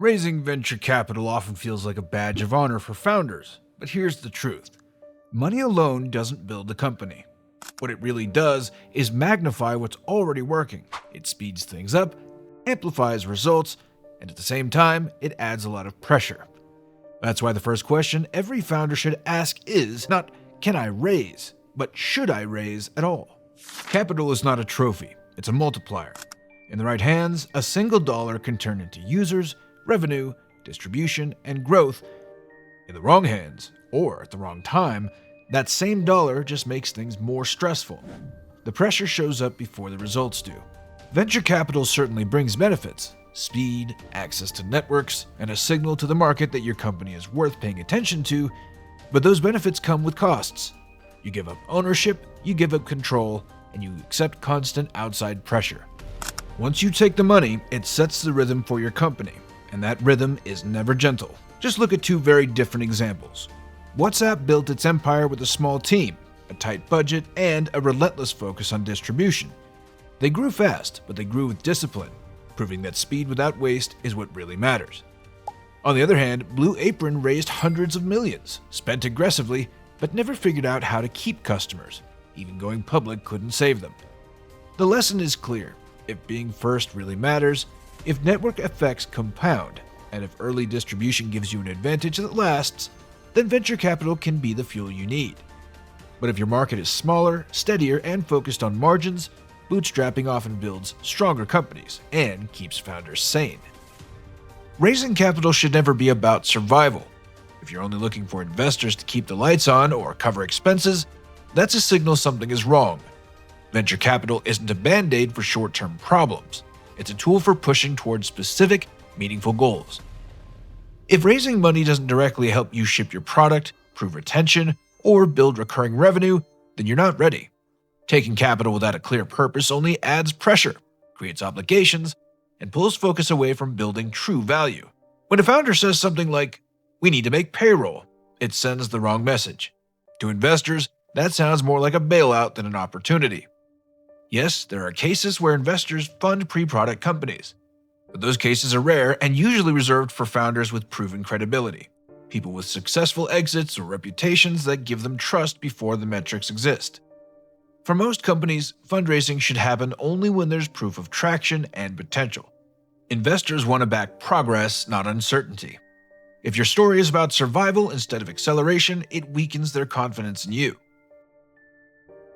Raising venture capital often feels like a badge of honor for founders, but here's the truth. Money alone doesn't build a company. What it really does is magnify what's already working. It speeds things up, amplifies results, and at the same time, it adds a lot of pressure. That's why the first question every founder should ask is not, can I raise, but should I raise at all? Capital is not a trophy, it's a multiplier. In the right hands, a single dollar can turn into users, revenue, distribution, and growth. In the wrong hands, or at the wrong time, that same dollar just makes things more stressful. The pressure shows up before the results do. Venture capital certainly brings benefits: speed, access to networks, and a signal to the market that your company is worth paying attention to, but those benefits come with costs. You give up ownership, you give up control, and you accept constant outside pressure. Once you take the money, it sets the rhythm for your company, and that rhythm is never gentle. Just look at two very different examples. WhatsApp built its empire with a small team, a tight budget, and a relentless focus on distribution. They grew fast, but they grew with discipline, proving that speed without waste is what really matters. On the other hand, Blue Apron raised hundreds of millions, spent aggressively, but never figured out how to keep customers. Even going public couldn't save them. The lesson is clear. If being first really matters, if network effects compound, and if early distribution gives you an advantage that lasts, then venture capital can be the fuel you need. But if your market is smaller, steadier, and focused on margins, bootstrapping often builds stronger companies and keeps founders sane. Raising capital should never be about survival. If you're only looking for investors to keep the lights on or cover expenses, that's a signal something is wrong. Venture capital isn't a band-aid for short-term problems. It's a tool for pushing towards specific, meaningful goals. If raising money doesn't directly help you ship your product, prove retention, or build recurring revenue, then you're not ready. Taking capital without a clear purpose only adds pressure, creates obligations, and pulls focus away from building true value. When a founder says something like, "We need to make payroll," it sends the wrong message. To investors, that sounds more like a bailout than an opportunity. Yes, there are cases where investors fund pre-product companies, but those cases are rare and usually reserved for founders with proven credibility, people with successful exits or reputations that give them trust before the metrics exist. For most companies, fundraising should happen only when there's proof of traction and potential. Investors want to back progress, not uncertainty. If your story is about survival instead of acceleration, it weakens their confidence in you.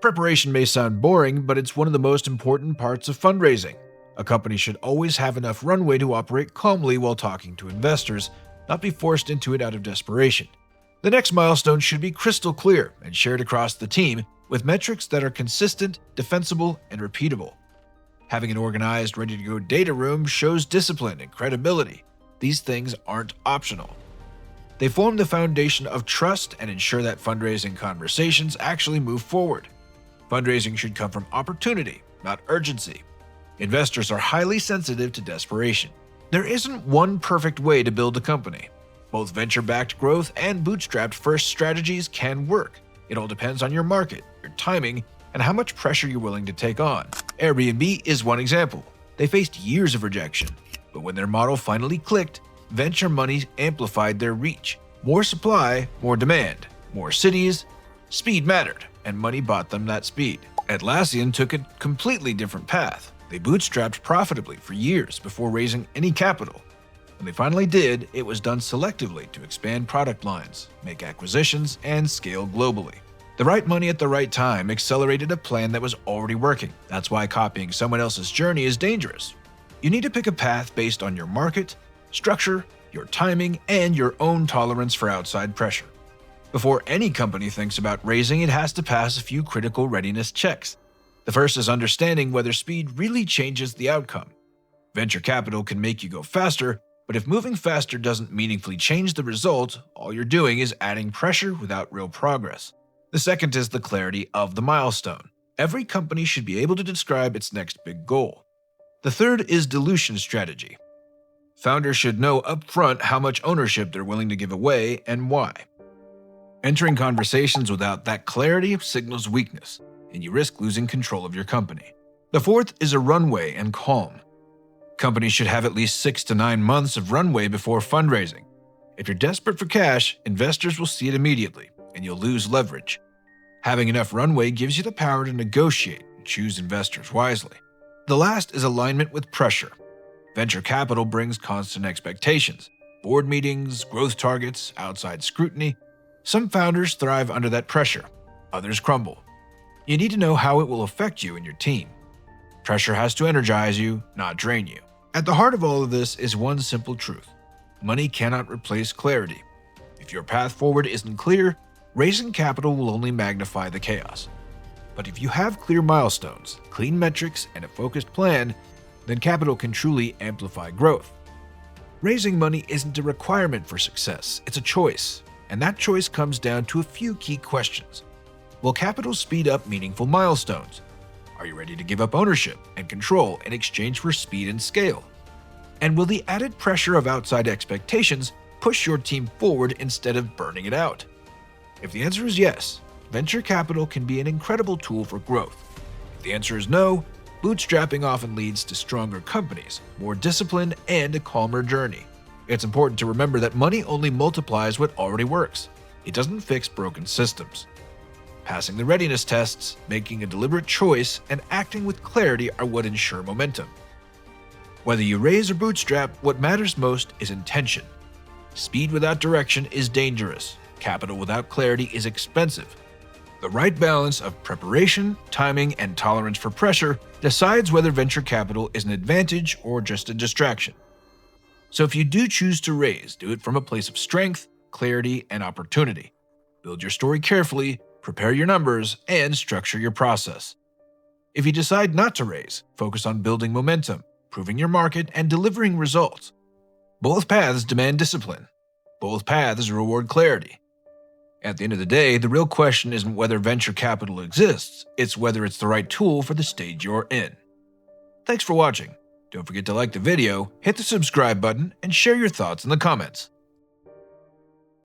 Preparation may sound boring, but it's one of the most important parts of fundraising. A company should always have enough runway to operate calmly while talking to investors, not be forced into it out of desperation. The next milestone should be crystal clear and shared across the team with metrics that are consistent, defensible, and repeatable. Having an organized, ready-to-go data room shows discipline and credibility. These things aren't optional. They form the foundation of trust and ensure that fundraising conversations actually move forward. Fundraising should come from opportunity, not urgency. Investors are highly sensitive to desperation. There isn't one perfect way to build a company. Both venture-backed growth and bootstrapped first strategies can work. It all depends on your market, your timing, and how much pressure you're willing to take on. Airbnb is one example. They faced years of rejection, but when their model finally clicked, venture money amplified their reach. More supply, more demand, more cities. Speed mattered, and money bought them that speed. Atlassian took a completely different path. They bootstrapped profitably for years before raising any capital. When they finally did, it was done selectively to expand product lines, make acquisitions, and scale globally. The right money at the right time accelerated a plan that was already working. That's why copying someone else's journey is dangerous. You need to pick a path based on your market, structure, your timing, and your own tolerance for outside pressure. Before any company thinks about raising, it has to pass a few critical readiness checks. The first is understanding whether speed really changes the outcome. Venture capital can make you go faster, but if moving faster doesn't meaningfully change the result, all you're doing is adding pressure without real progress. The second is the clarity of the milestone. Every company should be able to describe its next big goal. The third is dilution strategy. Founders should know upfront how much ownership they're willing to give away and why. Entering conversations without that clarity signals weakness, and you risk losing control of your company. The fourth is a runway and calm. Companies should have at least 6 to 9 months of runway before fundraising. If you're desperate for cash, investors will see it immediately, and you'll lose leverage. Having enough runway gives you the power to negotiate and choose investors wisely. The last is alignment with pressure. Venture capital brings constant expectations, board meetings, growth targets, outside scrutiny. Some founders thrive under that pressure, others crumble. You need to know how it will affect you and your team. Pressure has to energize you, not drain you. At the heart of all of this is one simple truth. Money cannot replace clarity. If your path forward isn't clear, raising capital will only magnify the chaos. But if you have clear milestones, clean metrics, and a focused plan, then capital can truly amplify growth. Raising money isn't a requirement for success, it's a choice. And that choice comes down to a few key questions. Will capital speed up meaningful milestones? Are you ready to give up ownership and control in exchange for speed and scale? And will the added pressure of outside expectations push your team forward instead of burning it out? If the answer is yes, venture capital can be an incredible tool for growth. If the answer is no, bootstrapping often leads to stronger companies, more discipline, and a calmer journey. It's important to remember that money only multiplies what already works. It doesn't fix broken systems. Passing the readiness tests, making a deliberate choice, and acting with clarity are what ensure momentum. Whether you raise or bootstrap, what matters most is intention. Speed without direction is dangerous. Capital without clarity is expensive. The right balance of preparation, timing, and tolerance for pressure decides whether venture capital is an advantage or just a distraction. So if you do choose to raise, do it from a place of strength, clarity, and opportunity. Build your story carefully, prepare your numbers, and structure your process. If you decide not to raise, focus on building momentum, proving your market, and delivering results. Both paths demand discipline. Both paths reward clarity. At the end of the day, the real question isn't whether venture capital exists, it's whether it's the right tool for the stage you're in. Thanks for watching. Don't forget to like the video, hit the subscribe button, and share your thoughts in the comments.